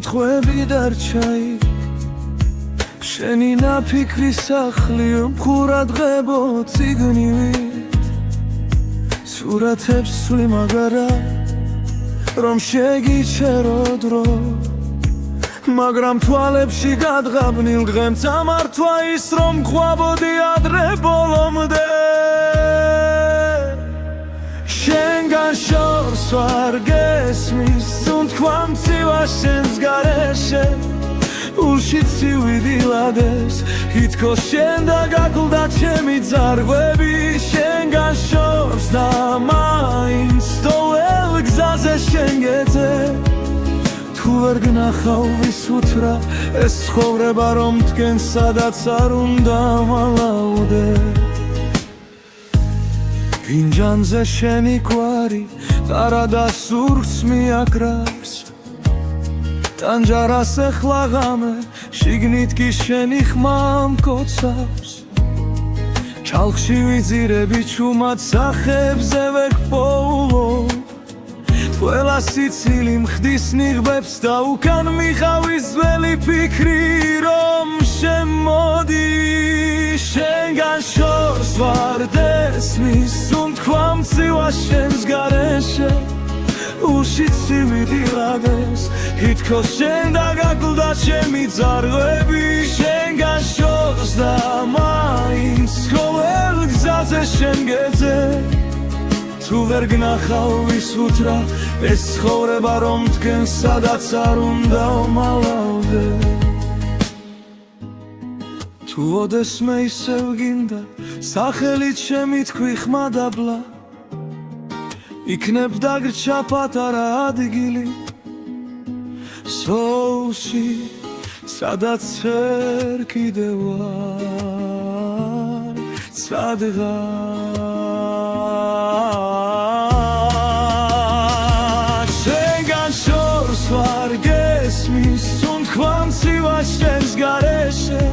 სიტყვები დარჩაი შენი ნაფიქრი სახლი მხურად ღებო ციგნივი სურათებს სვი მაგარა რომ შეგიჩერო დრო მაგრამ თვალებში გადღაბნილ დღემ წამართვა ის რომ ყვაბოდი ადრე ბოლომდე შენგან შორს ვარ გესმის სუნთქვა მცივა შენს გარეშე ულში ცივი დილადებს თითქოს შენ დაგაკლდა ჩემი ძარღვები შენგან შორს და მაინც სტოელ გზაზე შენ გეძე თუ ვერ გნახავ ვისუთრა ეს ცხოვრება რომ მდგენ სადაც არ უნდა მალავდე ფინჯანზე შენი კვარი ყარადა სურს მიაკრავს ტანჯარას ეხლა ღამე შიგნით კი შენი ხმა მკოცავს ჩალხში ვიძირები ჩუმად სახებზე ვეკპოულო ყველა სიცილი მხდის ნიღბებს და უკან მიხავის ძველი ფიქრი რომ შემოდი შენგან შორს ვარ დესმის სუნთქვა მცივა შენს გარეშე ულში ცივი დილადებს თითქოს შენ დაგაკლდა ჩემი ძარღვები შენგან შორს და მაინც ყოველ გზაზე შენ გეძე თუ ვერ გნახავ ვისუთრა ეს ცხოვრება რომ მდგენ სადაც არ უნდა მალავდე თუ ოდესმე ისევ გინდა სახელით ჩემი თქვი ხმა დაბლა იქნებ დაგრჩა პატარა ადგილი სოულში სადაც ვერ კიდევ ვარ სადღაც შენგან შორს ვარ გესმის სუნთქვა მცივა შენს გარეშე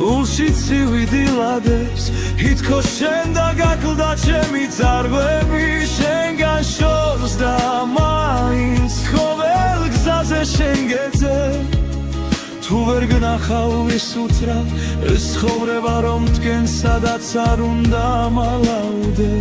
ულში ცივი დილადებს თითქოს შენ დაგაკლდა ჩემი ძარღვები შენგან შორს და მაინც ყოველ გზაზე შენ გეძე თუ ვერ გნახავ ვისუთრა ეს ცხოვრება რომ მდგენ სადაც არ უნდა მალავდე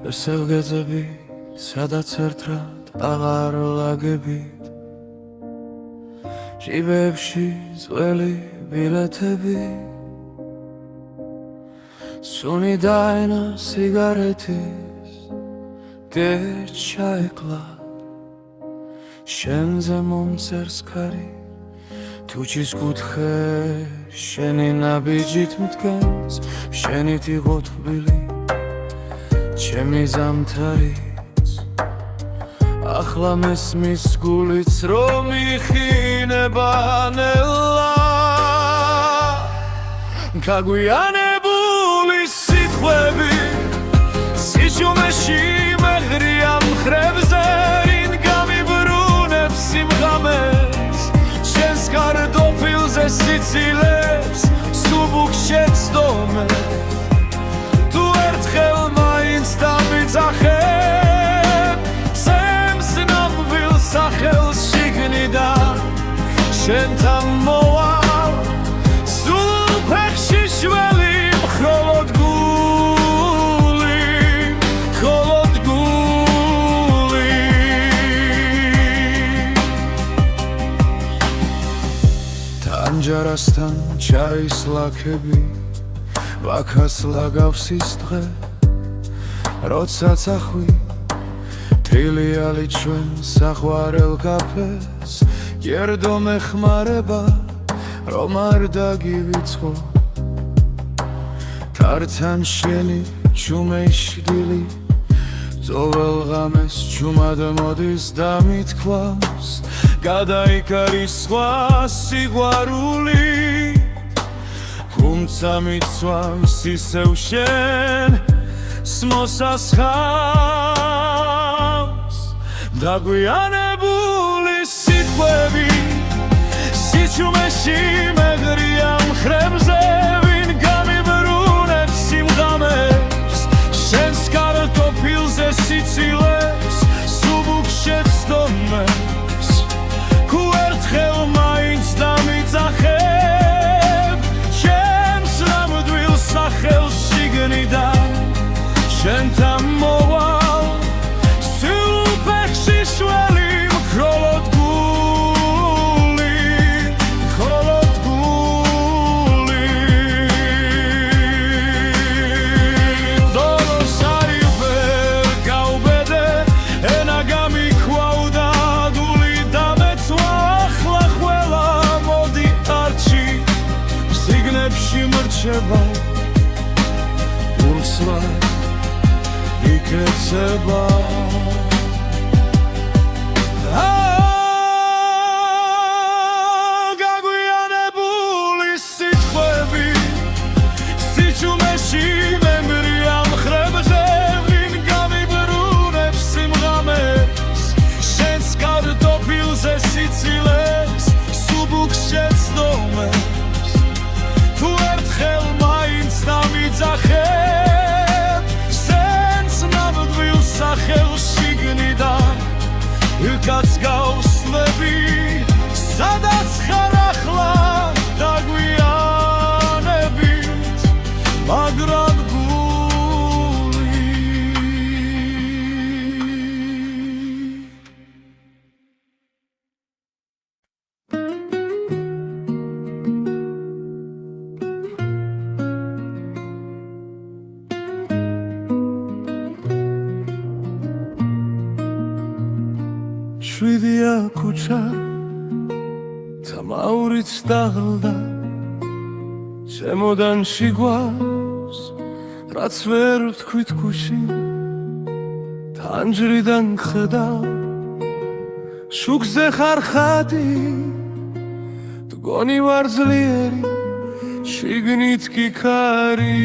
ესევ გეძები სადაც ერთად აღარ ლაგებით ჟიბებში ძველი ბილეთები სუნი დაენა სიგარეთის გერჩაეკლა შენზე მომწერს ქარი თუჩის კუთხე შენი ნაბიჯით მდგენს შენით იყო თბილი ჩემი ზამთარიც ახლა მესმის გულიც რომ იხინება ნელა გაგვიანებული სიტყვები სიჩუმეში მეღრია მხრებზე რინ გამიბრუნებს სიმღამეს შენს კარტოფილზე სიცილებს სუბუქ შეცდომე თუ ერთხელ მაინც დამიძახებ სემს ნამვილ სახელს შიგნიდან შენთან მოვალ სულ ფეხში შველი მხოლოდ გული ტანჯარასთან ჩაის ლაქები ვაქას ლაგავს ის დღე როცა წახვი თრილიალი ჩვენ საყვარელ კაფეს გერდო მეხმარება რომ არ დაგივიწყო თართან შენი ჩუმეშდილი ძოվել ღამეს ჩუმად მოდის და მithქვავს გადაიკარის სხვა სიყვარული თუმცა მიცვამს ისევ შენ მოსასხამს დაგვიანებული სიტყვები სიჩუმეში მეგრია მხრებზე ვინ გამიბრუნებს სიმღამებს შენს კარტოფილზე სიცილეს სუბუქს შეცდომებს თუ ერთხელ მაინც დამიძახებ ჩემს ნამდვილ სახელს შიგნიდან შენთან მოვალ სულფეხში შველი მხოლოდ მრჩება ურცლა იკეცება გაგვიანებული სიტყვები სიჩუმეში მემრია მხრებზე ვინ გამიბრუნებს სიმღამებს შენს კარტოფილზე სიცილეს სუბუქს შეცდომებს თუ ერთხელ მაინც დამიძახებ შენს ნამდვილ სახელს შიგნიდან ვიღაც გავსლები სადაც ხარ ახლა დაგვიანებით მაგრამ შვიდია ქუჩა თამაურიც დაღლდა შემოდანში გვავს რაც ვერ ვთქვით ქუში თანჯრიდან ხედავ შუქზე ხარ ხატი მგონი ვარ ძლიერი შიგნით კი ქარი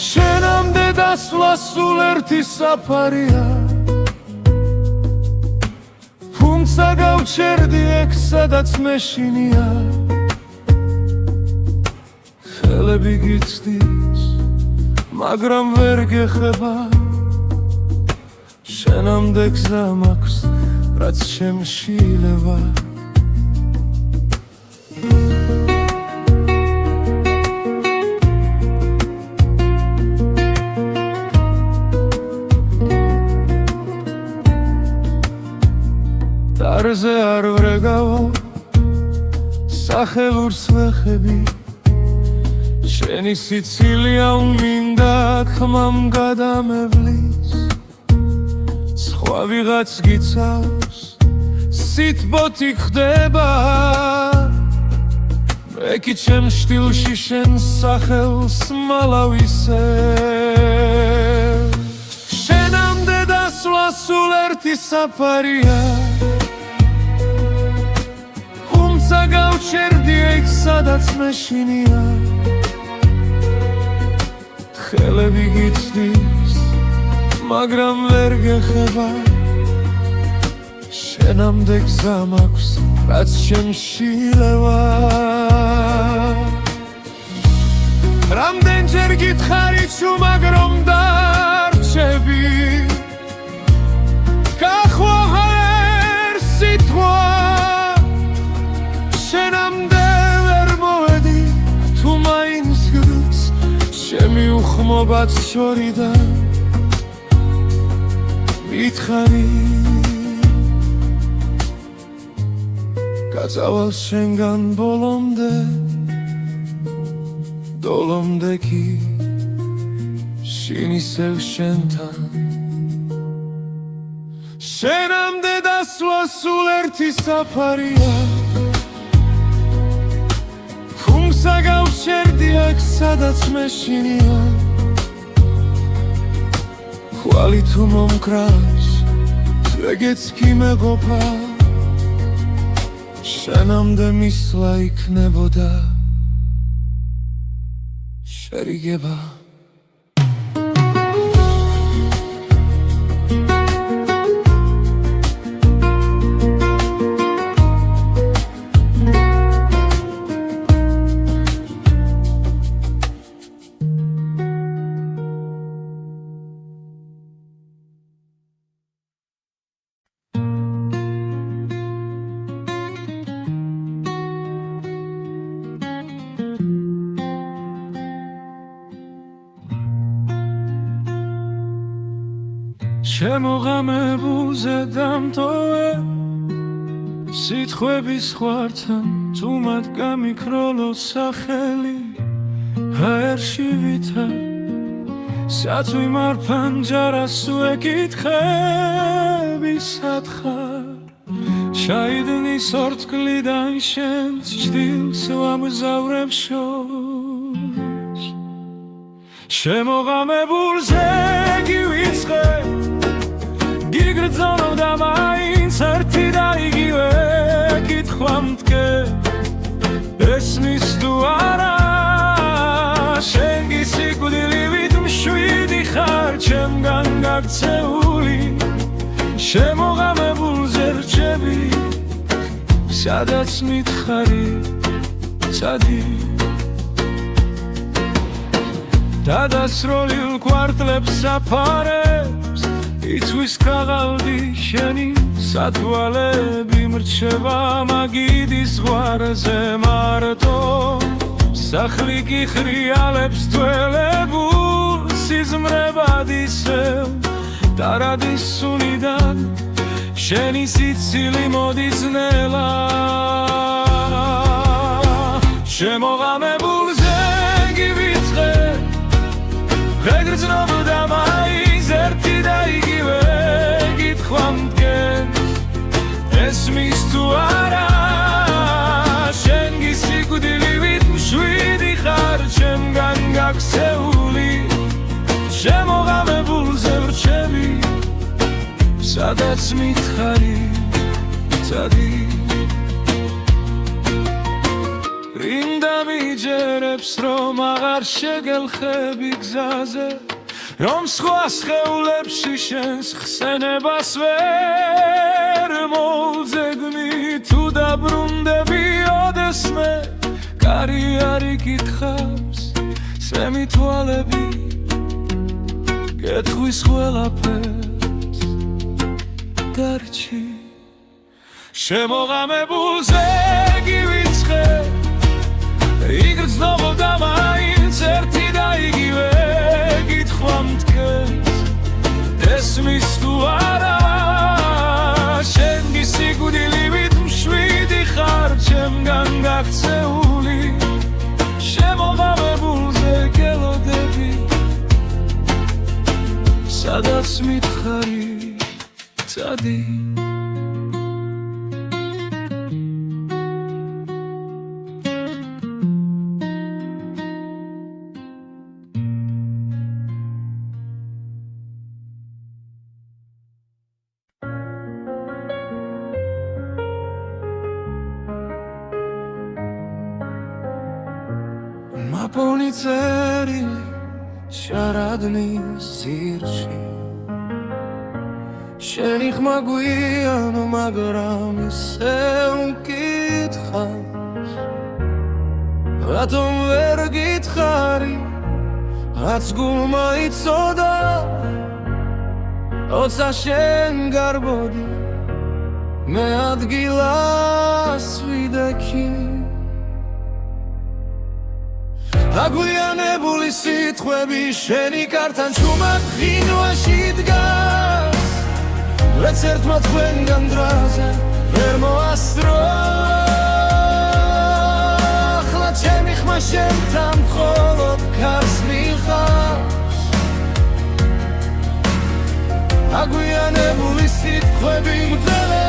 შენამდე დასვლა სულ ერთი საფარია თუმცა გავჩერდი ეგ სადაც მეშინია ხელები გიცდის მაგრამ ვერ გეხება შენამდე გზა მაქვს რაც შემშილება დარზე არ ვრეგავო სახელურს ვეხები შენი სიცილია უმინდა ხმამ გადამევლის სხვა ვიღაც გიცავს სიტბოთი ხდება მე კი ჩემ შტილში შენს სახელს მალავისებ შენამდე დასვლა სულ ერთი საფარია გავჩერდი ეგ სადაც მეშინია ხელები გიცდის მაგრამ ვერ გეხება შენამდე გზა მაქვს რაც შემშილება რამდენჯერ გითხარი ჩუმად რომ დარჩები გახვა ჰერ სიტყვა შენამდე ვერ მოვედი თუ მაინც გრს ჩემი უხმობაც შორიდან მითხარი გაწავალ შენგან ბოლომდე დოლომდე კი შინისევ შენთან შენამდე დასვლა სულ ერთი საფარია თუმცა გავჩერდი აქ სადაც მეშინია ხვალი თუ მომკრავს ეგეც კი მეგობრა შენამდე მისვლა იქნებოდა შერიგება შემოღამებულზე დამტოვე სიტყვების ხვართან თუმად გამიქროლო სახელი ჰაერში ვითარ საწვი მარფანჯარას უეკითხები სათხარ ჩაიდნის ორთქლიდან შენს ჭდილს ვამგზავრებ შორს შემოღამებულზე გივიწყე გიგრძნო და მაინც ერთი და იგივე კითხვა მდგენ ესმის თუ არა შენ გისიკვდილივით მშვიდი ხარ ჩემგან გაქცეული შემოღამებულზე რჩები სადაც მითხარი ცადი დადასროლილ კვარტლებს საფარებს იცვის ქაღალდი შენი სათვალები მრჩება მაგიდის ზღვარზე მარტო სახლი კი ხრიალებს თველებულ სიზმრებად ისევ დარადის სუნიდან შენი სიცილი მოდის ნელა შემოღამებულზე გივიწყე ვეგრძნობ და მაინც ერთი და იგივე კითხვა მდგენ ესმის თუ არა შენ გისიკვდილივით მშვიდი ხარ ჩემგან გაქცეული შემოღამებულზე ვრჩები სადაც მითხარი ცადი რინდა მიჯერებს რომ აღარ შეგელხები გზაზე რომ სხვა სხეულებში შენს ხსენებას ვერ მოვძეგნი თუ დაბრუნდები ოდესმე კარი არ იკითხავს სემი თვალები კითხვის ყველაფერს დარჩი შემოღამებულზე გივიწყე იგრძნობ და მაინც ერთი და იგივე კითხვა მდგენს ესმის თუ არა შენ გისიკვდილივით მშვიდი ხარ ჩემგან გაქცეული შემოღამებულზე გელოდები სადაც მითხარი ცადი მაპონი წერილი შარადნის ძირში შენი ხმა გვიანო მაგრამ ისე მკითხავს რატომ ვერ გითხარი რაც გულმა იცოდა როცა შენ გარბოდი მე ადგილას ვიდექი აგვიანებული სიტყვები შენი კართან ჩუმად ღინვაში დგას ვერც ერთმა თქვენგან დრაზე ვერ მოასწრო ახლა ჩემი ხმა შენთან მხოლოდ ქარს მიხავს აგვიანებული სიტყვები მგველა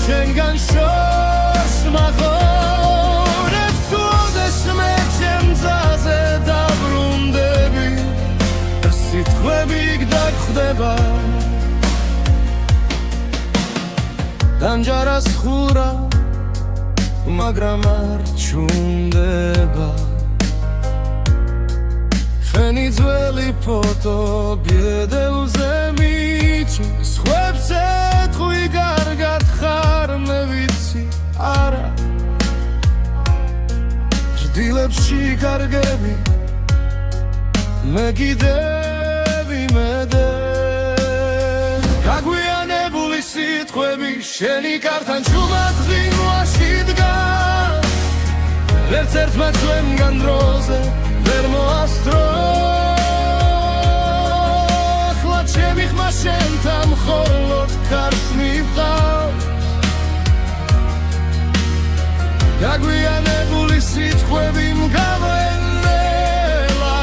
შენგან შორს მაღო სიტყვები გდაგხვდება დამჯარას ხურა მაგრამ არ ჩუნდება შენი ძველი ფოტო ბედელზე მიჩნს ხვებს ეთხვი კარგად ხარ მე ვიცი არა ჭდილებში კარგები მე კიდევ იმედე გაგვიანებული სიტყვები შენი კართან ჩუმად ღინვაში დგას ვერც ერთმა ჩვენგან დროზე ვერ მოასწრო სიტყვები მგავრელა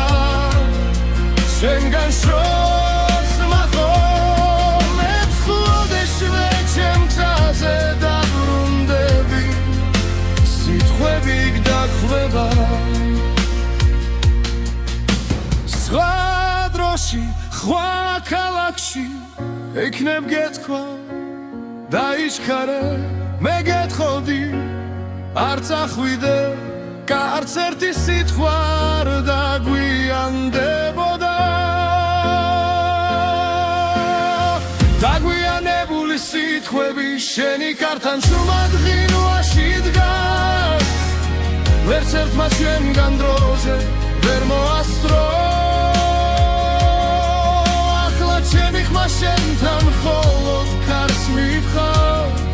შენგან შორს მახონებს ხლოდეშვე ჩემ გზაზე დაბრუნდები სიტყვები გდახვდება სხვა დროში სხვა ქალაქში იქნებ გეთქვა დაიჩქარე მე გეთხოვდი არ წახვიდე კარც ერთი სიტყვა არ დაგვიანდებოდა დაგვიანებული სიტყვები შენი კართან შუმად ღინვაში დგას ვერც ერთმა ჩვენგან დროზე ვერ მოასწრო ახლა ჩემი ხმა შენთან მხოლოდ კარს მივხარ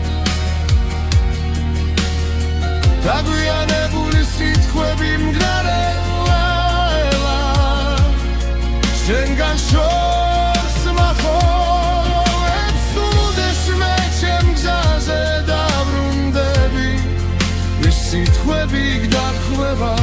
დაგვიანებული სიტყვები მგრარელა შენგან შორს მახონებს უდეშმე ჩემ გზაზე დაბრუნდები ის სიტყვები გდახვდება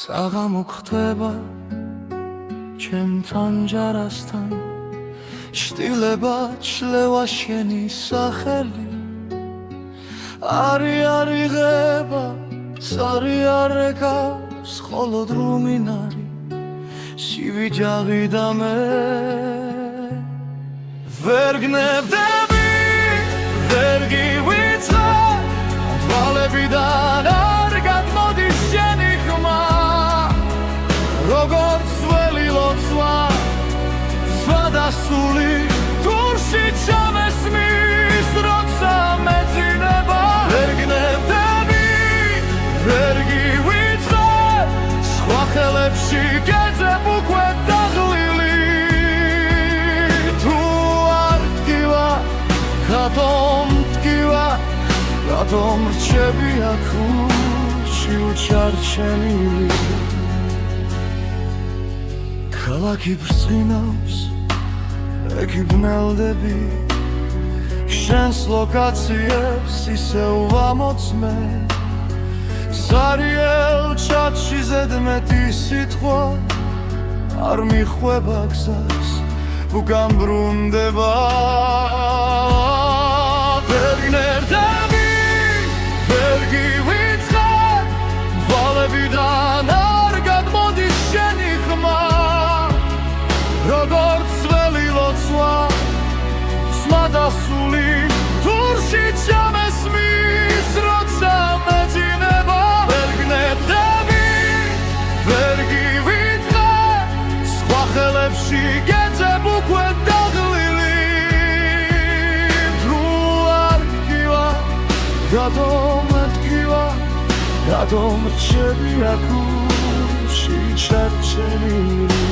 საღამო ხდება ჩემთან ჯარასთან შტილება ჩლევა შენი სახელი არი არიღება სარი არეკავს ხოლო დრუმინარი სივიჯაღი და მე ვერ გნებდები ვერ გივიწყე თვალებიდან არ გადმოდის შენი ხმა როგორც ველი ლოცვა სვადასული დურში ჩამესმის როცა მეძინება ვერ გნებდები ვერ გივიწყე სხვა ხელებში გეძებ უკვე დაღლილი თუ არ დგივა რატომ დგივა რატომ რჩები აქ ურჩი უჩარჩენილი ქალაქი ბრწყინავს ეკი ბნელდები შენს ლოკაციებს ისევ ვამოწმე სარიელ ჩატში ზედმეტი სიტყვა არ მიხვება გზას უკან ბრუნდება ვერ გნერდები ვერ გივიწყე თვალებიდან არ გადმოდის შენი ხმა როგორც ველი ლოცვა სვადასული დურში ჩამესმის როცა მეძინება ვერ გნებდები ვერ გივიწყე სხვა ხელებში გეძებ უკვე დაღლილი თუ არ დგივა რატომ დგივა რატომ რჩები აქ ურჩი ჩარჩენილი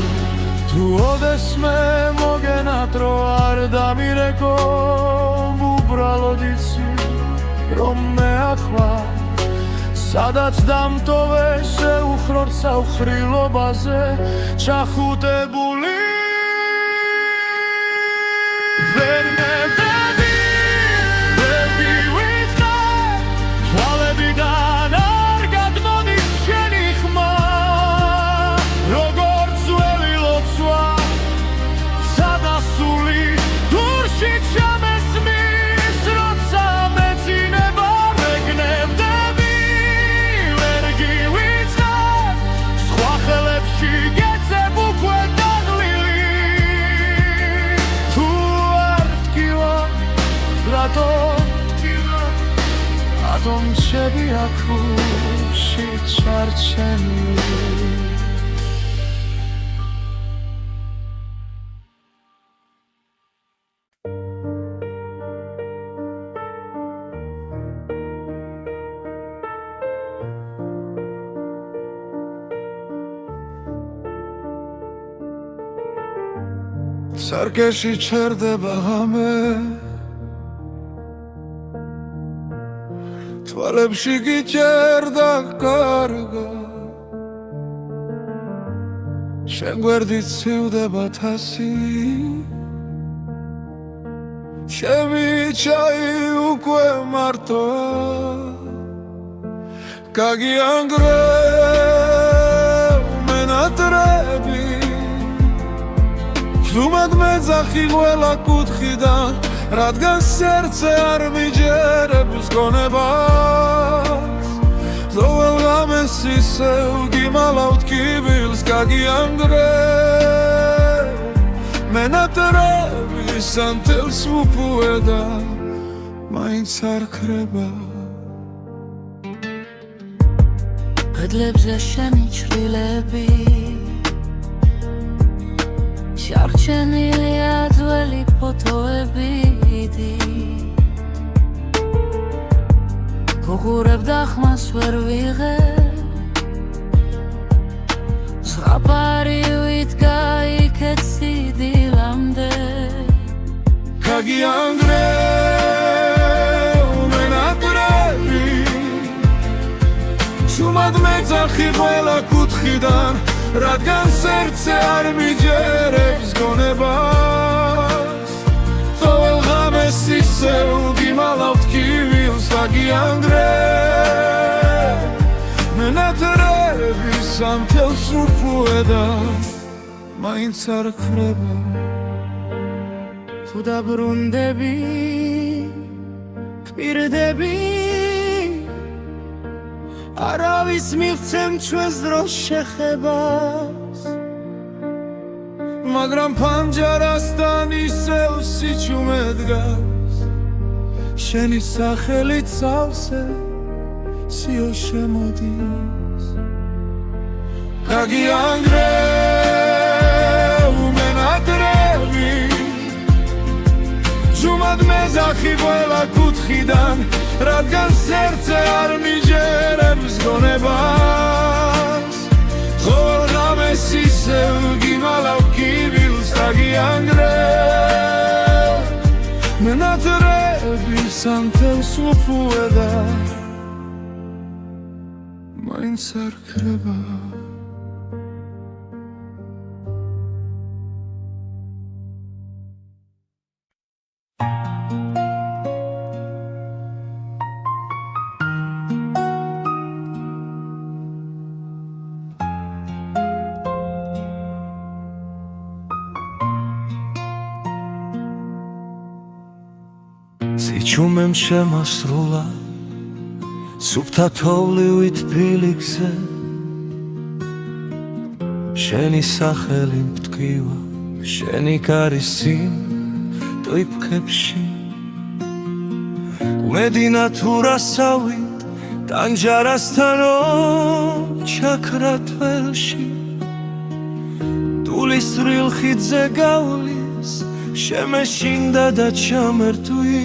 თუ ოდესმე მოგენატრო არ დამირეკო უბრალოდ იცი რომ მე ახლა სადაც დამტოვე შეუხრორ საუხრილობაზე ჩახუტებული ვერ მევდები ვერ გივიწყე თვალებიდან არ გადმოდის შენი ხმა როგორც ველი ლოცვა სადასული დურში ჩამესმის როცა მეძინება ვერ გნებდები ვერ გივიწყე სხვა ხელებში გეძებ უკვე დაღლილი თუ არ დგივა რატომ დგივა რატომ რჩები აქ ურჩი ჩარჩენილი სარკეში ჩერდება ღამე თვალებში გიჭერდა კარგა შენ გვერდით ცივდება თასი ჩემი ჩაი უკვე მარტოა გაგიანგრევ მენატრები ვუმად მეძახი ყველა კუთხიდან რადგან სერცე არ მიჯერებს გონებას ზოვალ ღამეს ისევ გიმალავთ კიბილს გაგიანგრევ მენატრები სანთელს უპუედა მაინც არ ქრება კედლებზე შენი ჩრდილები შარჩენილია ძველი ფოტოები გუღურებ დახმას ვერ ვიღებ ზღაპარი ვიდგა იქეთ სიდილამდე გაგიანგრევ მენატრები შუმად მეძახი ყველა კუთხიდან რადგან სერცე არ მიჯერებს გონებას ყოველ ღამეს ისევ გიმალავთ კიბილს გაგიანგრევ მენატრები სანთელს უპუედა მაინც არ ქრება თუ დაბრუნდები გვირდები არავის მივცემ ჩვენს დროს შეხებას მაგრამ ფანჯარასთან ისევ სიჩუმე დგას შენი სახელით სავსე სიო შემოდის გაგიანგრევ მენატრები ჟუმად მეძახი ყველა კუთხიდან რადგან სერცე არ მიჯერებს გონებას ყოველ ღამეს ისევ გიმალავ კიბილს გაგიანგრევ მენატრები სანთელს უპუედა მაინც არ ქრება სიჩუმემ შემასრულა სუფთა თოვლივით ფილიქზე შენი სახელი მტკივა შენი კარისი ტვიფქებში გუმედინა თუ რასავით ტანჯარასთანო ჩაქრა თველში ტულისრილ ხიდზე გავლის შემეშინდა და ჩამერთვი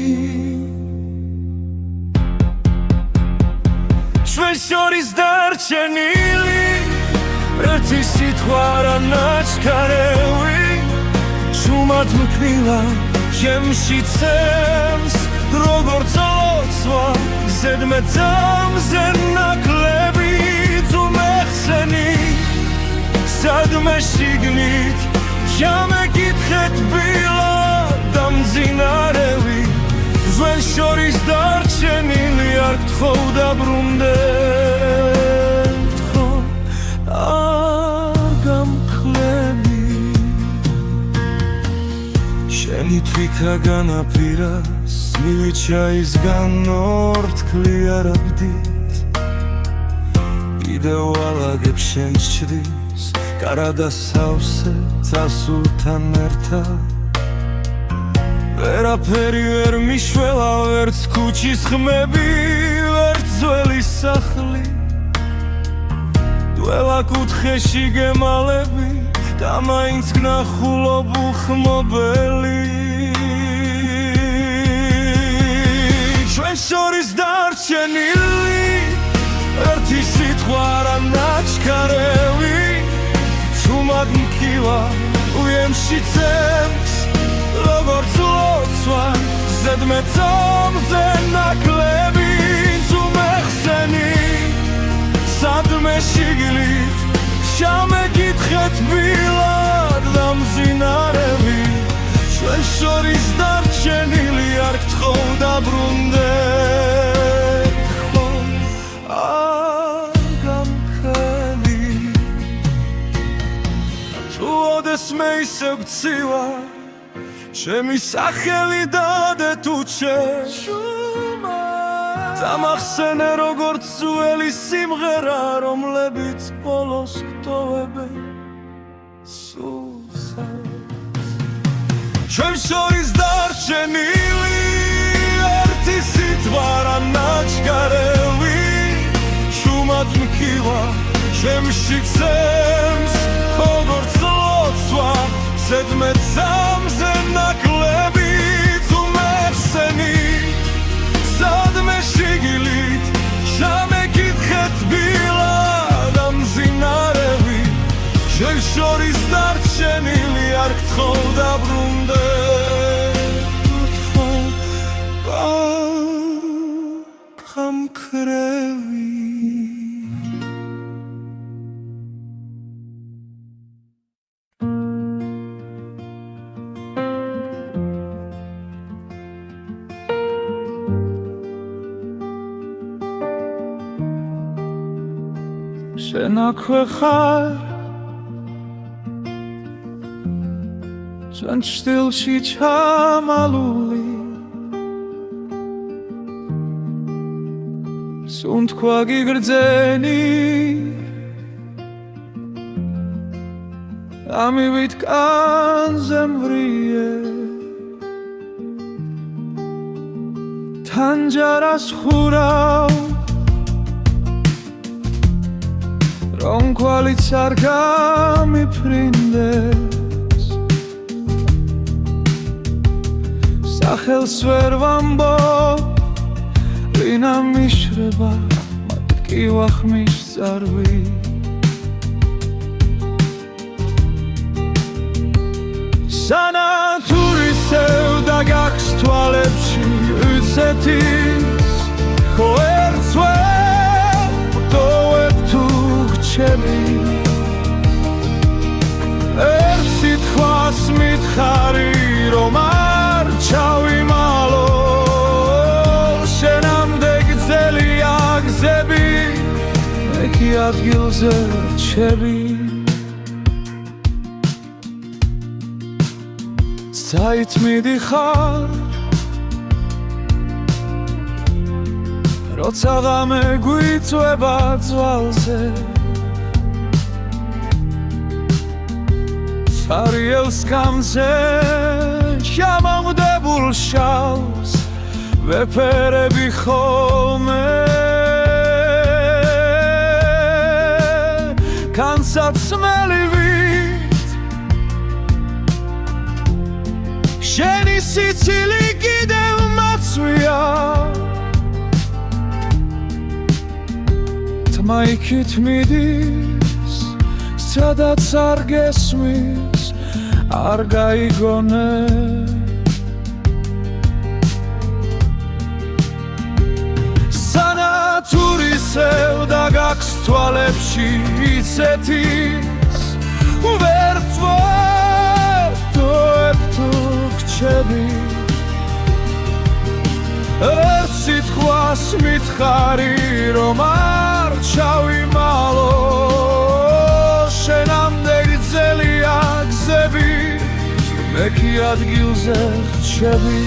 ჩვენ შორის დარჩენილი ერთი სიტყვა არა ნაჩქარევი შუმად მქვილა ჩემში ცემს როგორც ლოცვა ზედმეტამზე ნაკლები თუ მეხსენი სადმე შიგნით ჩამეკითხეთ ბილა დამძინარევი ჩვენ შორის დარჩენილი არ გთხოვ დაბრუნდე გთხოვ არ გამკლები შენი თვითა განაპირას მივიჩაისგან ორთქლი არაბდით კიდევ ალაგებ შენს ჩრდილს კარადა სავსე წასულთან ერთად ვერაფერი ვერ მიშველა ვერც ქუჩის ხმები ვერც ძველი სახლი დველა კუთხეში გემალები და მაინც გნახულობ უხმობელი ჩვენ შორის დარჩენილი ერთი სიტყვა არა ნაჩქარევი თუმად მქივა უემში ცემს როგორც ლოცვა ზედმეტომზე ნაკლები ზუმეხსენი სადმე შიგლით შამეკითხეთ ბილად დამზინარები ჩვენ შორის დარჩენილი არ გთხოვ დაბრუნდეთ ხომ არ გამქრელი თუ ოდესმე ისე გცივა ჩემი სახელი დადე თუ შეშუმა დამახსენე როგორც ძველი სიმღერა რომლებიც ბოლოს გტოვებენ სულსაც ჩვენ შორის დარჩენილი ერთი სიტყვა რა ნაჩქარევი შუმად მქივა ჩემში გზემს როგორც ლოცვა ზედმეტამზე ნაკლები ზუმეხსენი სადმე შიგლით შამეკითხეთ ბილად ამზინარები ჩვენ შორის დარჩენილი არ გთხოვ დაბრუნდეთ გთხოვ გამქრევი შენ აქვე ხარ ჩვენ ჩრდილში ჩამალული სუნთქვა გიგრძენი ამივით კანზე მვრიე თანჯარას ხურავ რომ კვალიც არ გამიფრინდეს სახელს ვერ ვამბობ ვინა მიშრება მათ კი ვახმის წარვი სანათურისევ და გაქვს თვალებში უცეთის ხო ერთვე ვტოვებ თუ ჩემი ერთ სიტყვას მითხარი რომ არ ჩავიმალო შენამდე გძელია გზები მე კი ადგილზე რჩები საით მიდიხარ როცა ღამე გვიწვება ძვალზე Ariel skamze Shamamdebul shals Vepere bichome Kansat smelivit Sheni Sicily gidem matsuya Tmaikit midis Sadats ar gesmis არ გაიგონე სანათურისევ და გაქვს თვალებში იცეთის ვერ ვტოვებ თუ გრჩები ერთ სიტყვას მითხარი რომ არ ჩავიმალო შენამდე გრძელია გზები მე კი ადგილზე რჩები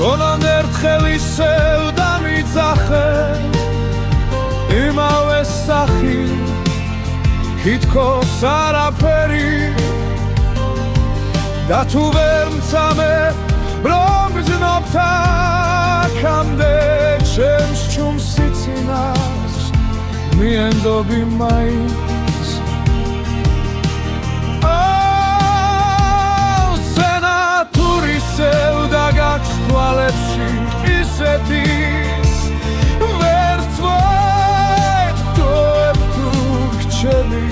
გონან ერთხელ ისევ დამიძახე იმავე სახი თითქოს არაფერი და თუ ვერ მცამე რომ გზნობთ აქამდე ჩემს ჩუმს სიცინას მიენდობი მაინც სენათურისევ და გაქვს თვალებში ისეთის ვერ ვტოვებ თუ გრჩები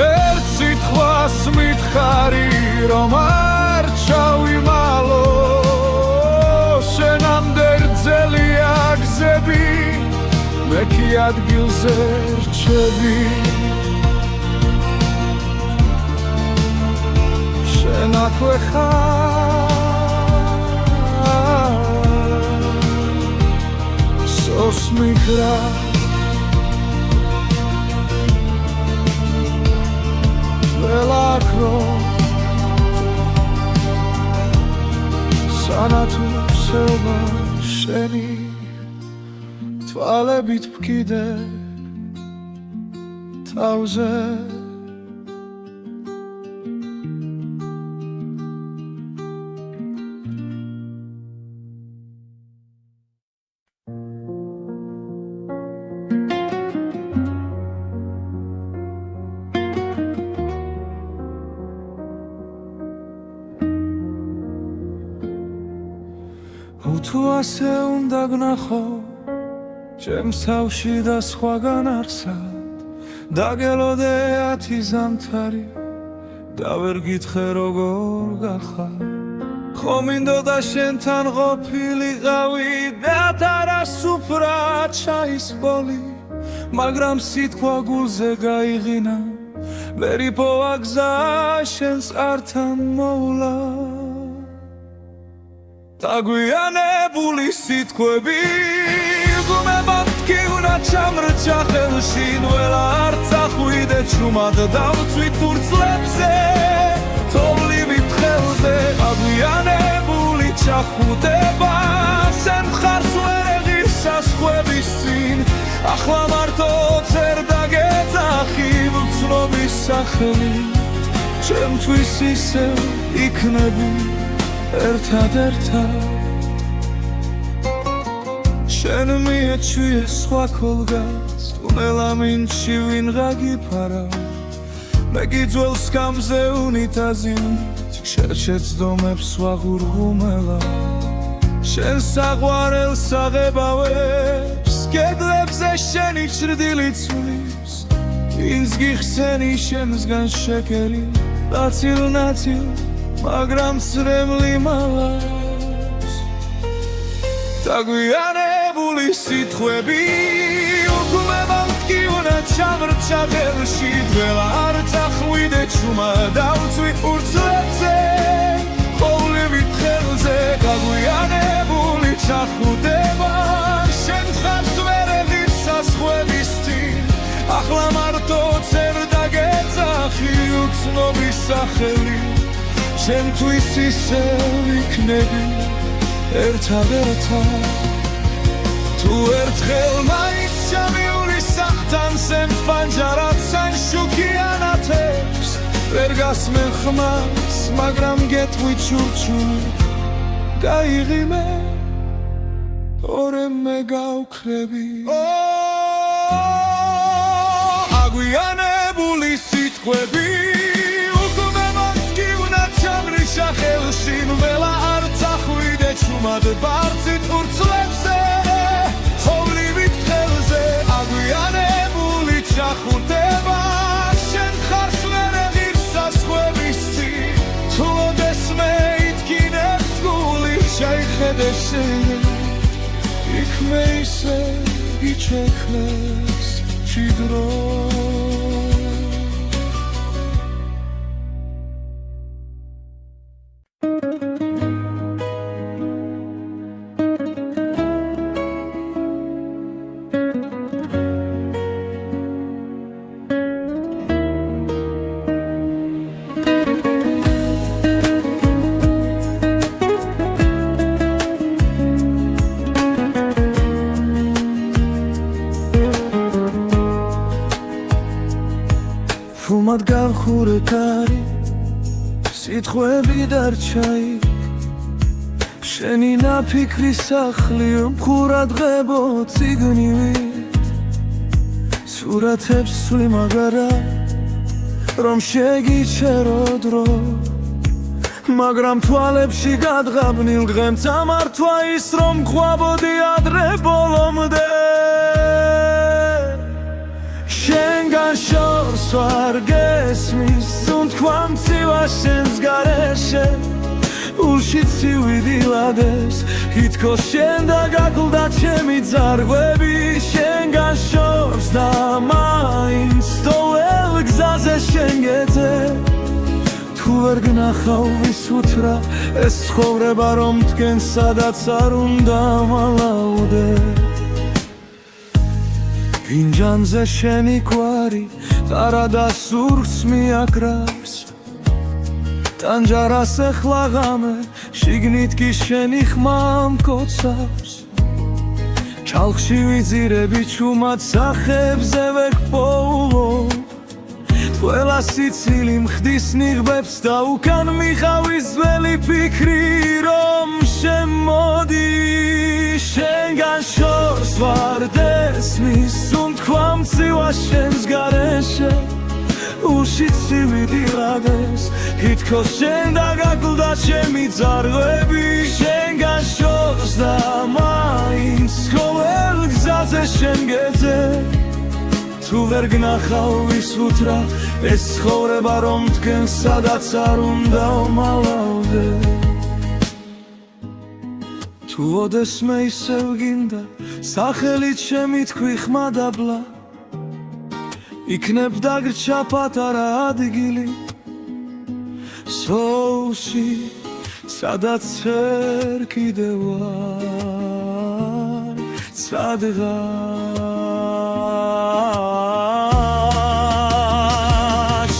ერთ სიტყვას ადგილზე რჩები შენ აქვე ხარ სოსმიგრა ველაქრო სანათუ სეობა შენი თვალებით ვკიდე თავზე თუ ასე უნდა გნახო ჩემს თავში და სხვაგან არსად დაგელოდე 10 ზამთარი და ვერ გითხრე როგორ გახარ ხომ მინდოდა შენთან ყოფილიყავი და თარასუფრა ჩაის ბოლი მაგრამ სიტყვა გულზე გაიღინა ვერ იპოვა გზა შენს ართან მოვლა დაგვიანებული სიტყვები გუმებად კი უნდა ჩამრჩა ხელში ნველა არ წახვიდე ჩუმად დავწვით ფურცლებზე თოვლივით ხელზე დაგვიანებული ჩახუტება შენ მხარს ვერ ეღირს საზღვრების წინ ახლა მარტო წერ დაგეძახი ვცნობის სახელით ჩემთვის ისევ იქნები ერთად შენ მიეჩვიე სხვა ქოლგას თუნელა მინჩი ვინღა გიფარავ მე გიძველს გამზე უნიტაზით შეცდომებს ვაღურღუმელა შენ საყვარელს აღებავებს კედლებზე შენი ჭრდილი ცვლის ვინც გიხსენი შემსგან შეკერი ნაცილ მაგრამ წრემლი მალავს დაგვიანებული სიტყვები უგუმებად კი უნდა ჩამრჩა ხელში დველა არ წახვიდე ჩუმა დავწვი ფურცლებზე ხოვლივით ხელზე დაგვიანებული ჩახუტება შენ მხარს ვერ ეღირს საზღვრების წინ ახლა მარტო წერ დაგეძახი უცნობის სახელით ჩემთვის ისევ იქნები ერთად თუ ერთხელ მაინც ჩამიური სახთან სენ პანჯარად სან შუქიანათებს ვერ გასმენ ხმას მაგრამ გეტყვი ჩურჩული გაიღიმე ორე მე გავქრები აგვიანებული სიტყვები ხელში ნველა არ წახვიდე ჩუმად ბარცით ფურცლებზე ხოვლივით ხელზე აგვიანებული ჩახუტება შენ ხარს ვერ ეღირს საზღვრების წინ თუ ოდესმე ითქინებს გული შეიხედე შენ იქ მე ისე გიჩექნეს ჭიდრო ფუმად გავხურე კარი სიტყვები დარჩაი შენი ნაფიქრი სახლი მხურადღებო ციგნივით სურათებს სვი მაგარა რომ შეგიჩერო დრო მაგრამ თვალებში გადღაბნილ დღემ წამართვა ის რომ ყვაბოდი ადრე ბოლომდე შენგან შორს ვარ გესმის თუნთქვა მცივა შენს გარეშე ულში ცივიდილადეს ითქოს შენ და გაკლდა ჩემი ძარღვები შენგან შორს ვერ გნახავ ვის უთრა ეს ცხოვრება რომ თქვენ სადაც არ უნდა მალავდე ფინჯანზე შენი გვარი ტარადა სურს მიაკრავს ტანჯარას ეხლა ღამე შიგნით კი შენი ხმა მკოცავს ჩალხში ვიძირები ჩუმად სახებზე ვეკპოულო ყველა სიცილი მხდის ნიღბებს და უკან მიხავის ძველი ფიქრი რომ შემოდი შენგან შორს ვარ დესმის უთქვა მწივა შენს გარეშე უში ცივი რაგებს თითქოს შენ დაგაკლდა ჩემი ძარღვები შენგან შორს და მაინც ყოველ გზაზე შენ გეძე თუ ვერ გნახავ ვის უთრა ეს ცხოვრება რომ თქვენ სადაც არ უნდა მალავდე თუ ოდესმე ისევ გინდა სახელით შემითქვი ხმადაბლა იქნებ დაგრჩა პატარა ადგილი სოუში სადაც ვერ კიდევ ვარ სადღაც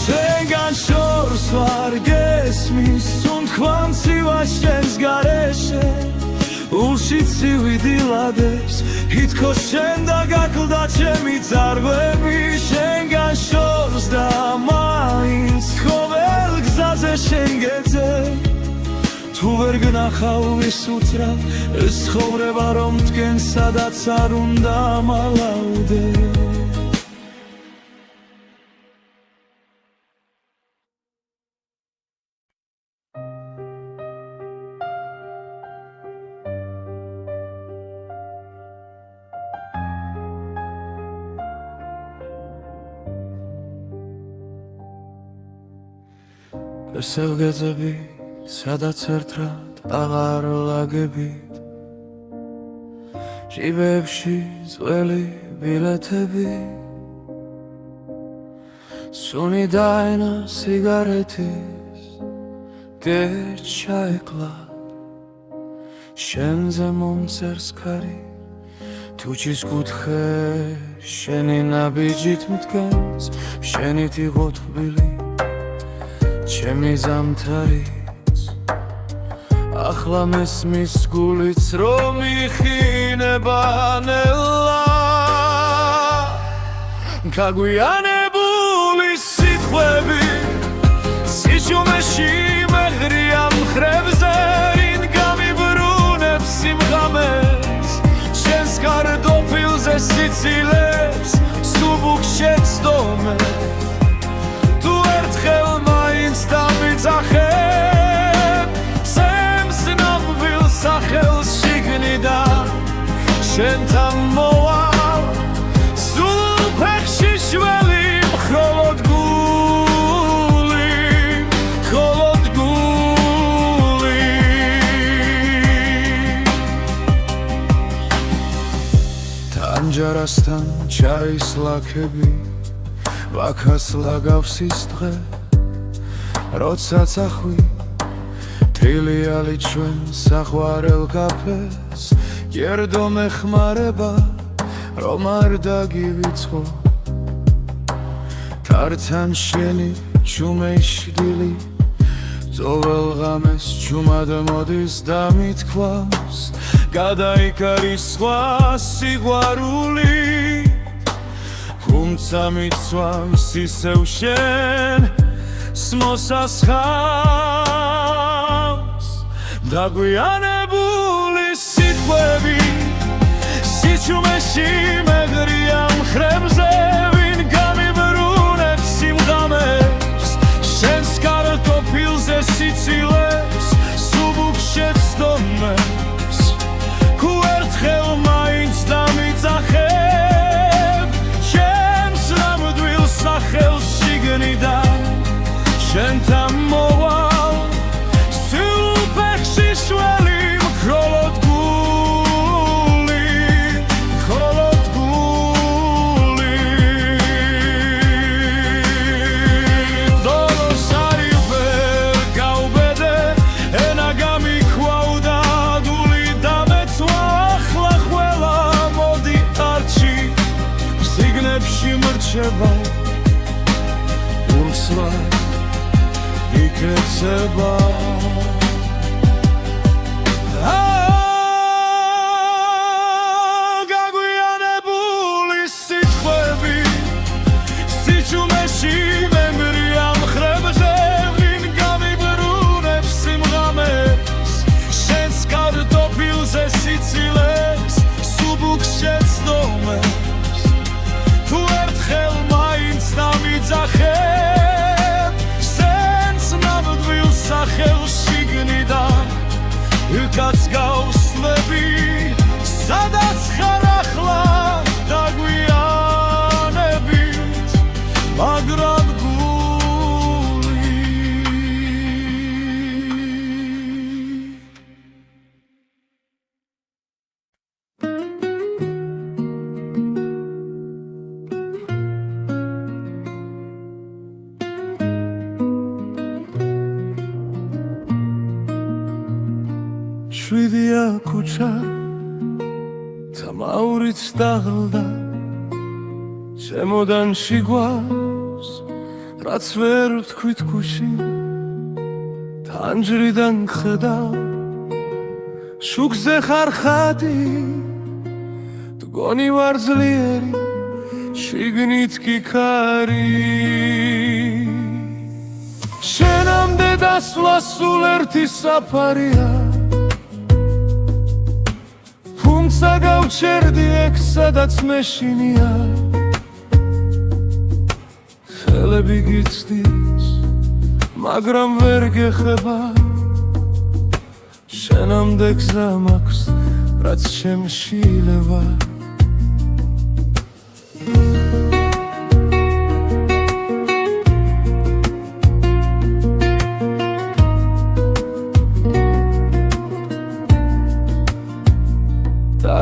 შენგან შორს ვარ გესმის უთქვა მწივა შენს გარეშე ულში ცივი დილადებს თითქოს შენ დაგაკლდა ჩემი ძარღვები შენგან შორს და მაინც ყოველ გზაზე შენ გეძე თუ ვერ გნახავ ვის უთრა ეს ცხოვრება რომ თქვენ სადაც არ უნდა მალავდე ესევ გეძები სადაც ერთად აღარ ლაგებით ჟიბებში ძველი ბილეთები სუნი დაენა სიგარეთის გეჩაეკლა შენზე მომწერს ქარი თუჩის კუთხე შენი ნაბიჯით მდგენს შენით იყო თბილი ჩემი ზამთარიც ახლა მესმის გულიც რომ იხინება ნელა გაგვიანებული სიტყვები სიჩუმეში მეღრია მხრებზე ვინ გამიბრუნებს სიმღამეს შენს კარტოფილზე სიცილებს სუბუქ შეცდომე თუ ერთხელ მაინც დამიძახებ სემს ნამვილ სახელს შიგნიდან შენთან მოვალ სულ ფეხში შველი მხოლოდ გული ტანჯარასთან ჩაის ლაქები ვაქას ლაგავს ის დღე როცა წახვი თრილიალი ჩვენ საყვარელ კაფეს გერდო მეხმარება რომ არ დაგივიწყო თართან შენი ჩუმეშდილი ძოվել ღამეს ჩუმად მოდის და მithქვავს გადაიკარის სხვა სიყვარული თუმცა მიცვამს ისევ შენ მოსასხამს დაგვიანებული სიტყვები სიჩუმეში მეღრია მხრებზე ვინ გამიბრუნებს სიმღამებს შენს კარტოფილზე სიცილებს სუბუქ შეცდომებს თუ ერთხელ მაინც დამიძახებ ჩემს ნამდვილ სახელს შიგნიდან შენთან მოვალ სულ ფეხში შველი მხოლოდ გული რჩება ურსვა იკეცება გაგვიანებული სიტყვები სიჩუმეში მემრია მხრებზე ვინ გამიბრუნებს სიმღამეს შენს კარტოფილზე სიცილეს სუბუქს შეცდომებს თუ ერთხელ მაინც დამიძახებ სენს ნამდვილ სახელს შიგნიდან უკაც გავსვები სადაც ხარ ახლა დაგვიანებით მაგრამ გული შვიდია ქუჩა თამაურიც დაღლდა შემოდანში გვავს რაც ვერ ვთქვით ქუში თანჯრიდან ხედავ შუქზე ხარ ხატი მგონი ვარ ძლიერი შიგნით კი ქარი შენამდე დასვლა სულ ერთი საფარია თუმცა გავჩერდი ეგ სადაც მეშინია ხელები გიცდის მაგრამ ვერ გეხება შენამდე გზა მაქვს რაც შემშილება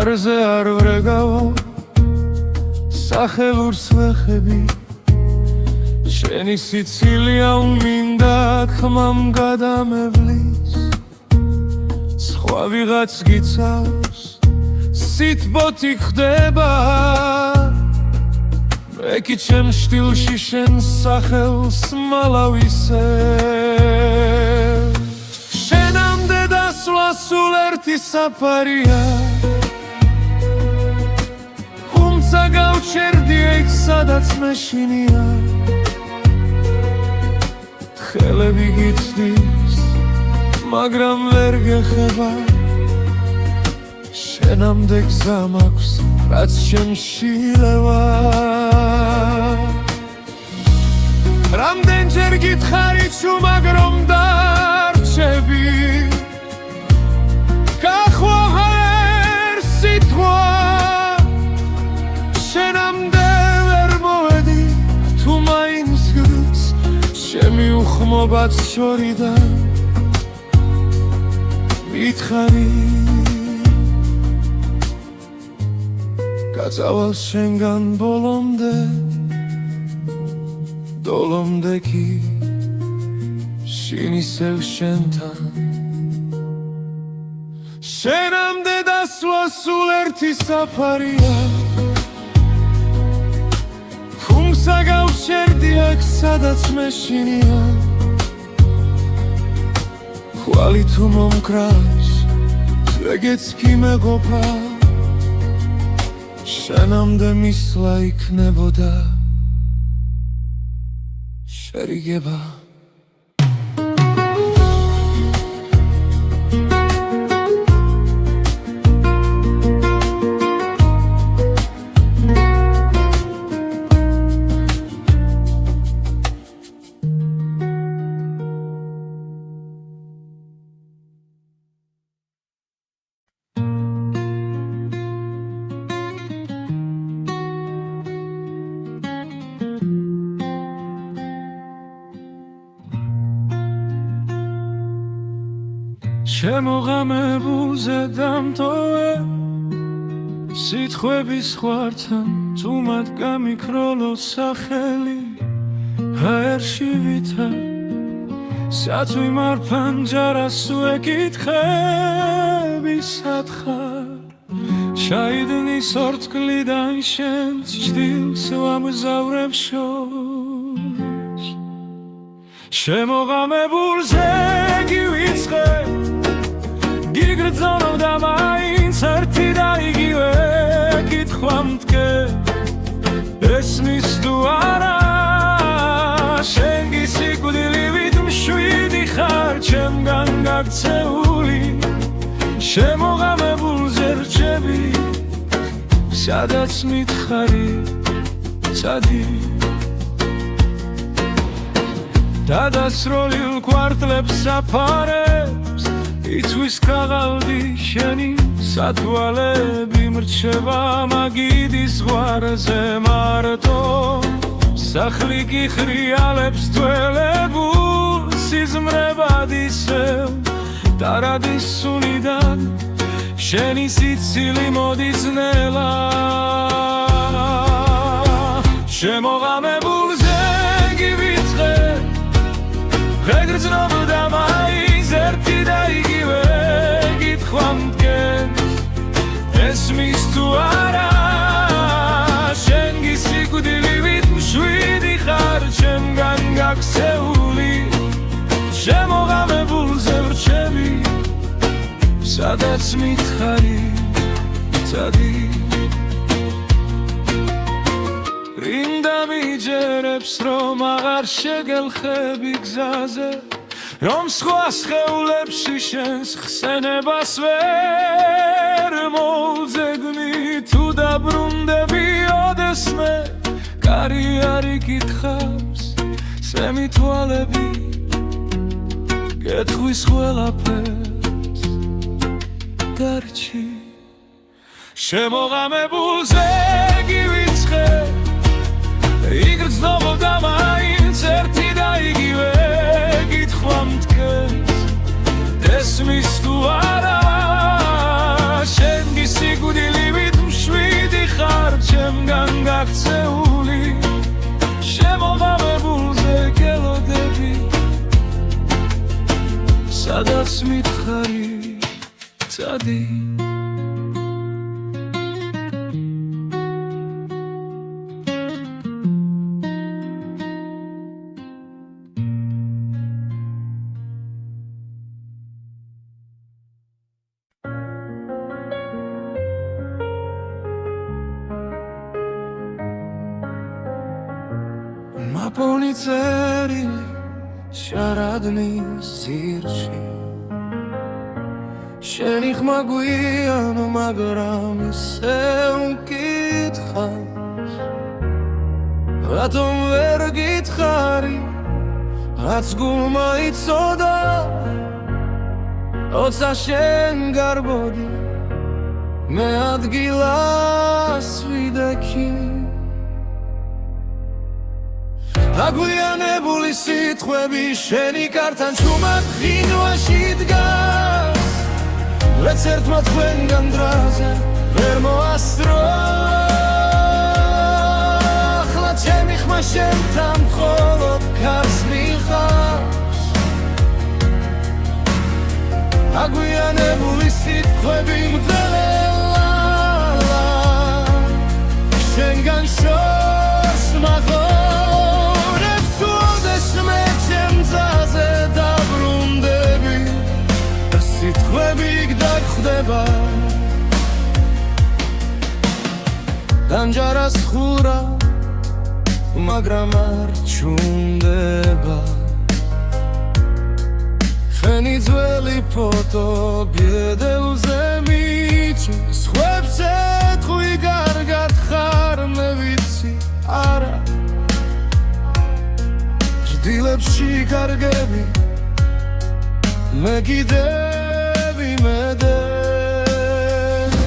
დარზე არ ვრეგავო სახელურს ვეხები შენი სიცილია უმინდა ხმამ გადამევლის სხვა ვიღაც გიცავს სიტბოთი ხდება მე კი ჩემ შტილში შენს სახელს მალავისებ შენამდე დასვლა სულ ერთი საფარია გავჩერდი ეგ სადაც მეშინია ხელები გიცდის მაგრამ ვერ გეხება შენამდე გზა მაქვს რაც შემშილება რამდენჯერ გითხარი თუ მაგრამ დარჩები გახვა ერთ სიტყვა შენამდე ვერ მოვედი თუ მაინც გრიც ჩემი უხმობაც შორიდან მითხარი გაწავალ შენგან ბოლომდე დოლომდე კი შინ ისევ შენთან შენამდე დასვლა სულ ერთი საფარია თუმცა გავჩერდი აქ სადაც მეშინია ხვალი თუ მომკრავს ეგეც კი მეყოფა შენამდე მისვლა იქნებოდა შერიგება შემოღამებულზე დამტოვე სიტყვების ხვართან თუ მათ გამიქროლო სახელი ჰაერში ვითა სათვი მარფან ჯარას უეკითხები სათხარ ჩაიდნის ორთქლიდან შენს ჭდილს ვამგზავრებ შორს შემოღამებულზე გივიწყე გიგრძნობ და მაინც ერთი და იგივე კითხვა მტკენ ესმის თუ არა შენ გისიკვდილივით მშვიდი ხარ ჩემგან გაქცეული შემოღამებულზე რჩები სადაც მითხარი წადი დადასროლილ კვარტლებს საფარებს იცვის ქაღალდი შენი სათვალები მრჩება მაგიდის ზღვარზე მარტო სახლი გიხრიალებს თველებულ სიზმრებად ისევ დარადის სუნიდან შენი სიცილი მოდის ნელა შემოღამებულზე გივიწყე ვეგრძნობ და მაინც ერთი და იგივე კითხვა მტკენს ესმის თუ არა შენ გისიკვდილივით მშვიდი ხარ ჩემგან გაქცეული შემოღამებულზე ვრჩები სადაც მითხარი წადი რინდა მიჯერებს რომ აღარ შეგელხები გზაზე რომ სხვა სხეულებში შენს ხსენებას ვერ მოვძებნი თუ დაბრუნდები ოდესმე კარი არ იკითხავს სემი თვალები გეტყვის ყველაფერს დარჩი შემოღამებულზე გივიწყე იგრძნობ და მაინც ერთი და იგივე კითხვა მტკენს ესმის თუ არა შენ გისიკვდილივით მშვიდი ხარ ჩემგან გაქცეული შემოღამებულზე გელოდები სადაც მითხარი წადი მაპონი წერილი შარადნის ძირში შენი ხმა გვიანო მაგრამ ისე მკითხავს რატომ ვერ გითხარი რაც გულმა იცოდა როცა შენ გარბოდი მე ადგილას ვიდექი აგვიანებული სიტყვები შენი კართან ჩუმად ღინვაში დგას ვეც ერთმა თქვენგან დრაზე ვერ მოასწრო ახლა ჩემი ხმა შენთან მხოლოდ ქარს მიხავს აგვიანებული სიტყვები მძელა შენგან შორს მაღლა სიტყვები გდაგხვდება დამჯარას ხურა მაგრამ არ ჩუნდება შენი ძველი ფოტო ბედელზე მიჭირს ხვებს ეთხვი კარგად ხარ მე ვიცი არა ჭდილებში კარგები მე კიდევ იმედე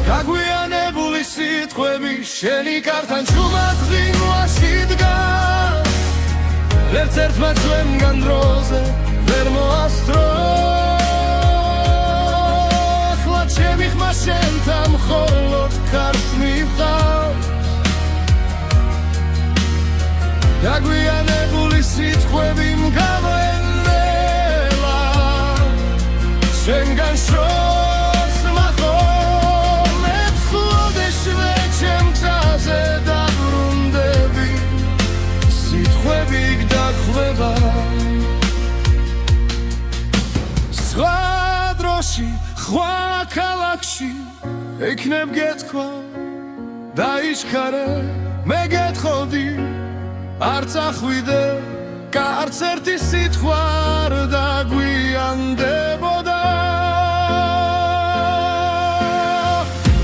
გაგვიანებული სიტყვები შენი კართან ჩუმად ღინვაში დგას ვერც ერთმა ჩვენგან დროზე ვერ მოასწრო ახლა ჩემი ხმა შენთან მხოლოდ ქარს მივყავს გაგვიანებული სიტყვები მგავენელა შენგან შორს მახოლებს ხლოდ იქნებ გეთქვა დაიჩქარე მე გეთხოვდი არ წახვიდე არც ერთი სიტყვა არ დაგვიანდებოდა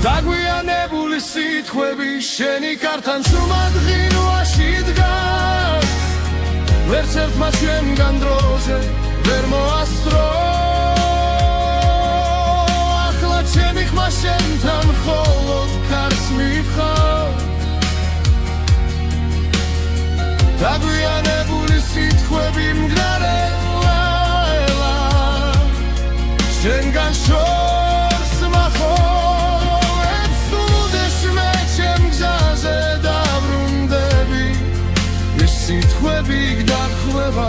დაგვიანებული სიტყვები შენი კართან შრომად ღილვაში დგას ვერც ერთმა ჩვენგან დროზე ვერ მოასწრო ახლა ჩემი ხმა შენთან მხოლოდ ქარს მივხარ დაგვიანებული სიტყვები მგრარე ლაელა შენგან შორს მახოებს უდეშ მე ჩემ გზაზე დაბრუნდები ეს სიტყვები გდახვევა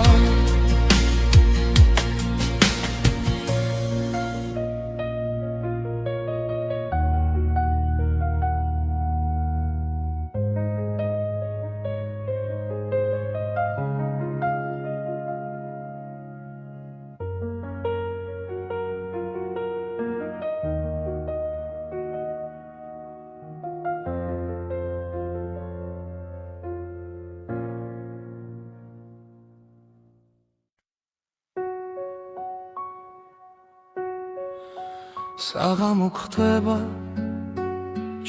საღამო ხდება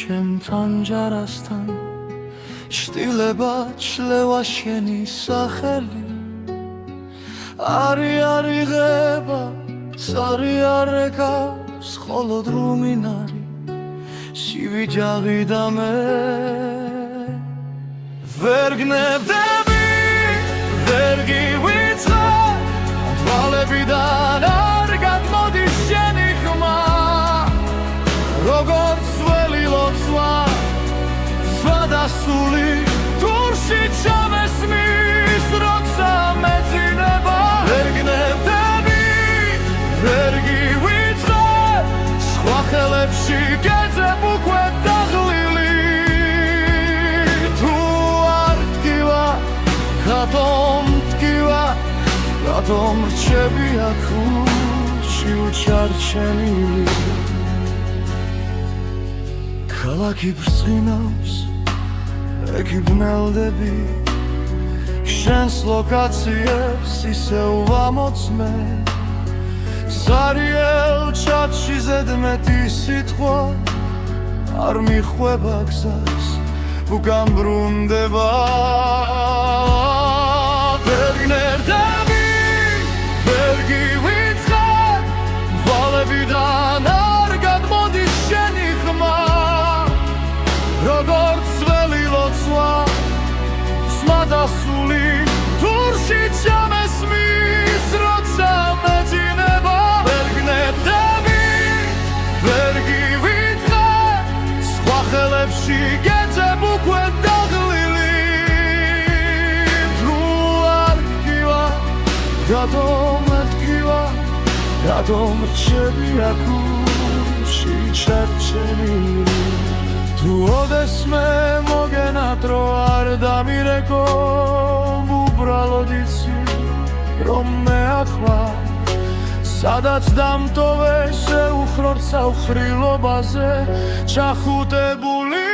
ჩემთან ჯარასთან შტილება ჩლევა შენი სახელი არი არიღება სარი არეკავს მხოლოდ რუმინარი სივიჯაღი და მე ვერ გნებდები ვერ გივიწყე თვალებიდან არ გადმოდის შენი ხმა როგორც ველი ლოცვა სვადასული თურში ჩამესმის როცა მეძინება ვერ გნებდები ვერ გივიწყე სხვა ხელებში გეძებ უკვე დაღლილი თუ არ დგივა რატომ დგივა რატომ რჩები აქ ურჩი უჩარჩენილი ქალაქი ბრწყინავს ეკი ბნელდები შენს ლოკაციებს ისევ ვამოწმე სარიელ ჩათში ზედმეტი სიტყვა არ მიხვება გზას უკან ბრუნდება ვერ გნერდები ვერ გივიწყე თვალებიდან არ გადმოდის შენი ხმა როგორც ველი ლოცვა სვადასული თურში ჩამესმის როცა მეძინება ვერ გნებდები ვერ გივიწყე სხვა ხელებში გეძებ უკვე დაღლილი თუ არ დგივა რატომ დგივა რატომ რჩები აქ ურჩი ჩარჩენილი თუ ოდესმე მოგენატრო არ დამირეკო უბრალოდ იცი რომ მე ახლა სადაც დამტოვე შეუხრორ საუხრილობაზე ჩახუტებული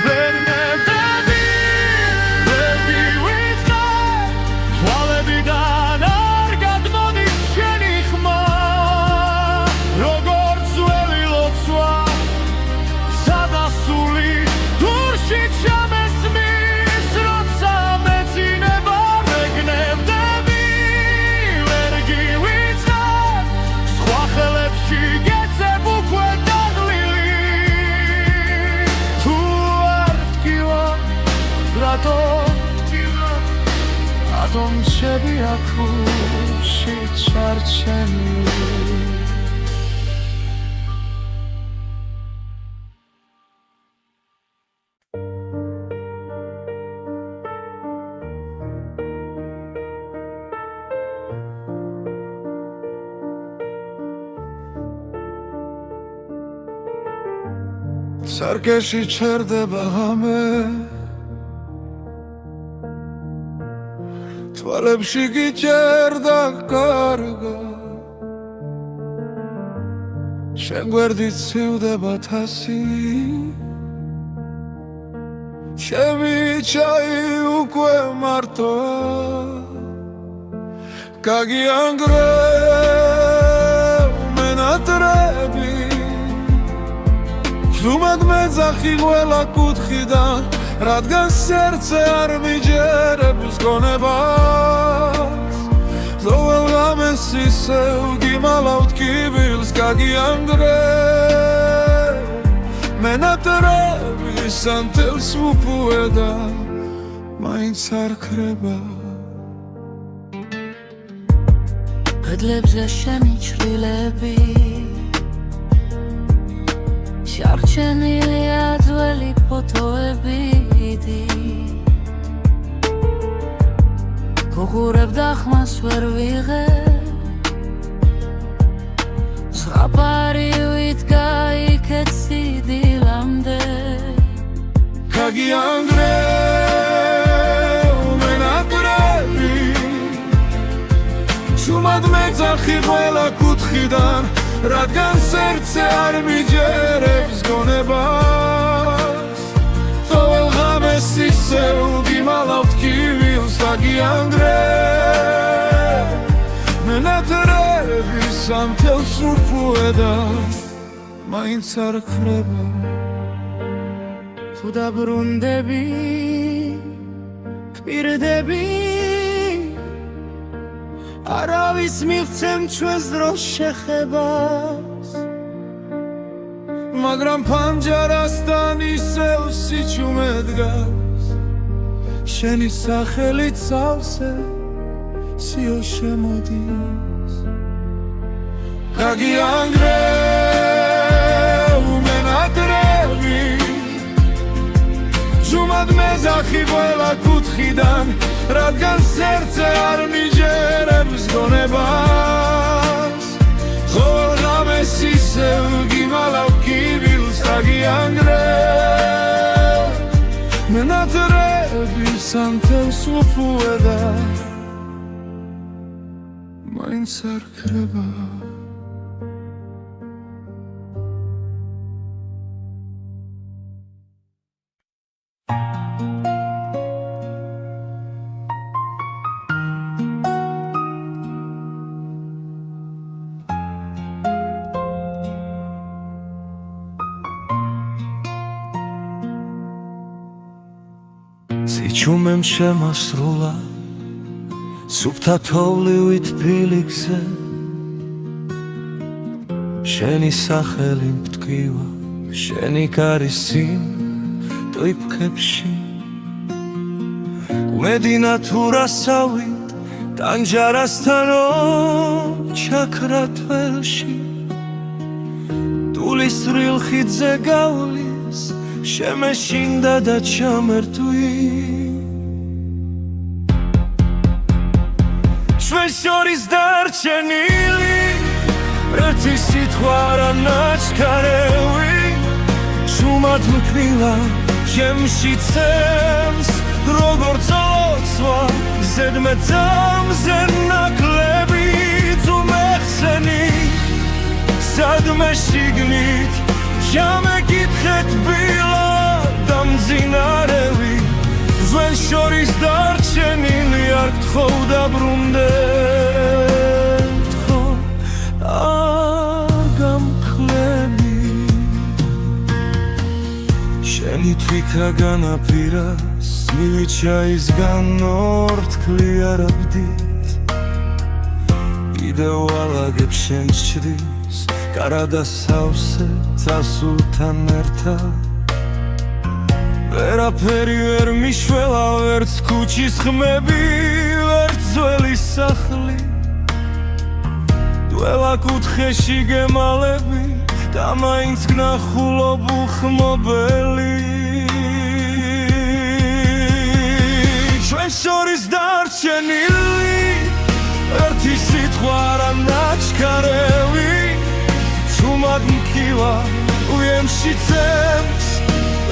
ვერ ნებდები ვერ გივიწყე თვალებიდან არ გადმოდის შენი ხმა როგორც ველი ლოცვა სადასული თურში ჩამესმის როცა მეძინება ვერ გნებდები ვერ გივიწყე სხვა ხელებში გეძებ უკვე დაღლილი თუ არ დგივა რატომ რჩები აქ ურჩი ჩარჩენილი სარკეში ჩერდება ღამე თვალებში გიჭერდა კარგა შენ გვერდით ცივდება თასი ჩემი ჩაი უკვე მარტოა გაგიანგრევ მენატრები ზუმად მეძახი ყველა კუთხიდან რადგან სერცე არ მიჯერებს გონებას ზოვალ ღამეს ისევ გიმალავთ კიბილს გაგიანგრევ მენატრები სანთელს უპუედა მაინც არ ქრება კედლებზე შენი ჩრდილები შარჩენილია ძველი ფოტოები გუგურებ და ხმას ვერ ვიღებ ზღაპარი ვიდგა იქეთ სიდილამდე გაგიანგრევ მენატრები შუმად მეძახი ყველა კუთხიდან რადგან სერცე არ მიჯერებს გონებას ყოველ ღამეს ისევ გიმალავთ კიბილს გაგიანგრევ მენატრები სანთელს უპუედა მაინც არ ქრება თუ დაბრუნდები გვპირდები არავის მივცემ ჩვენს დროს შეხებას მაგრამ ფანჯარასთან ისევ სიჩუმე დგას შენი სახელით სავსე სიო შემოდის გაგიანგრევ მენატრები ჟუმად მეძახი ყველა კუთხიდან რადგან სერცე არ მიჯერებს გონებას ყოველ ღამეს ისევ გიმალავ კიბილს გაგიანგრევ მენატრები სანთელს უპუედა მაინც არ ქრება სიჩუმემ შემასრულა სუფთა თოვლივით ფილიქზე შენი სახელი მტკივა შენი კარისი ტვიფქებში კუმედინა თურასავით ტანჯარასთანო ჩაქრა თველში ტულის რილხიძე გავლის შემეშინდა და ჩამერთვი ჩვენ შორის დარჩენილი ერთი სიტყვა რა ნაჩქარევი შუმად მკრილა ჩემში ცემს როგორც ოცვა ზედმეტამზე ნაკლები თუ მეხსენი სადმე შიგნით ჩამეკითხეთ ბილა და მძინარევი ჩვენ შორის დარჩენილი არ გთხოვ დაბრუნდე გთხოვ არ გამკლები შენი თვითა განაპირას მივიჩაისგან ორთქლი არ აბდით კიდევ ალაგებ შენ ჩრდილს კარადა სავსე წასულთან ერთად ვერაფერი ვერ მიშველა ვერც ქუჩის ხმები ვერც ძველი სახლი დველა კუთხეში გემალები და მაინც გნახულობ უხმობელი ჩვენ შორის დარჩენილი ერთი სიტყვა რა ნაჩქარევი თუმად მკივა უემში ცემს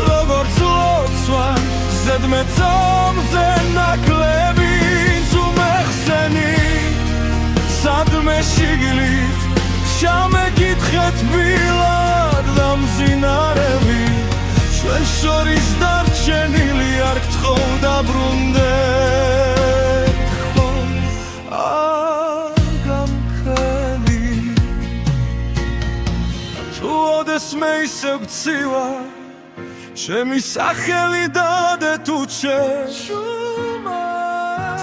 როგორც ლოცვა ზედმეტამზე ნაკლები თუ მეხსენი სადმე შიგნით ჩამეკითხეთ ბილად და მძინარები ჩვენ შორის დარჩენილი არ გთხოვ დაბრუნდეთ ხო აგამქალი თუ ოდესმე ისე გცივა ჩემი სახელი დადე თუ შეშუმა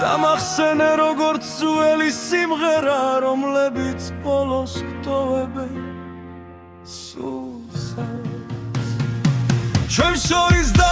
დამახსენე როგორც ძველი სიმღერა რომლებიც ბოლოს გტოვებენ სულსაც ჩვენ შორის